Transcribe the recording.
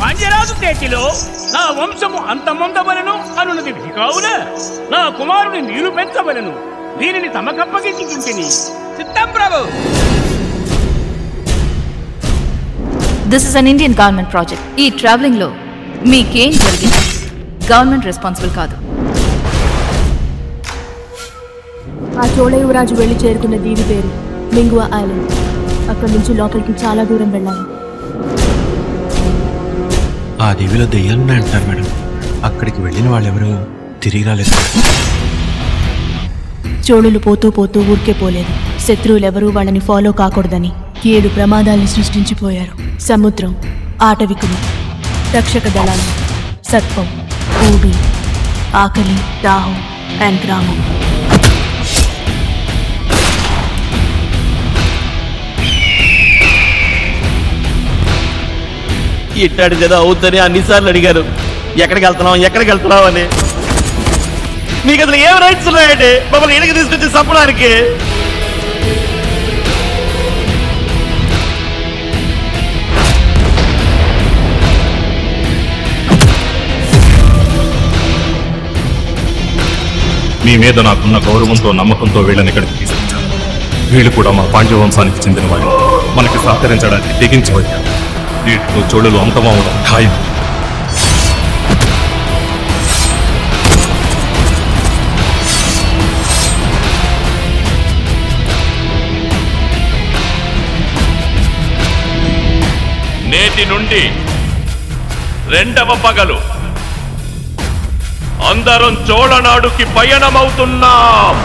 పాండ్యరాజు చేతిలో నా వంశము అంతమొందవలను అనున్నది కావున నా కుమారుని నీరు పెంచవలను. దీనిని తమకప్పగించుకుంటుని. సిద్ధం ప్రభు. This is an Indian government project. ఈ ట్రావెలింగ్ లో మీకేం జరిగింది గవర్నమెంట్ రెస్పాన్సిబుల్ కాదు. ఆ చోళ యువరాజు వెళ్లి చేరుకున్న దీవి పేరు మింగువా ఐలాండ్. అక్కడి నుంచి లోపలికి చాలా దూరం వెళ్ళాలి. ఆ దీవిలో దెయ్యాలని అంటారు మేడం. అక్కడికి వెళ్ళిన వాళ్ళెవరూ తిరిగి రాలేదు. చోళులు పోతూ పోతూ ఊరికే పోలేదు. శత్రువులెవరూ వాళ్ళని ఫాలో కాకూడదని 7 ప్రమాదాల్ని సృష్టించిపోయారు. సముద్రం, ఆటవికులు, రక్షక దళాలు, సర్పం, ఊబి, ఆకలి, దాహం అండ్ గ్రామం. ఇట్టాడిది ఏదో అవుతుందని అన్నిసార్లు అడిగారు. ఎక్కడికి వెళ్తున్నావు అని. మీకు అసలు ఏం రైట్స్ ఉన్నాయండి మమ్మల్ని ఇడికి తీసుకొచ్చి చంపడానికి? మీ మీద నాకున్న గౌరవంతో నమ్మకంతో వీళ్ళని ఇక్కడికి తీసుకొచ్చాను. వీళ్ళు కూడా మా పాండ్య వంశానికి చెందిన వాళ్ళు. మనకి సహకరించడానికి తెగించి వచ్చారు. వీటితో చోళులు అంతమవడం ఖాయం. నేటి నుండి 2వ పగలు అందరం చోళనాడుకి పయనమవుతున్నాం.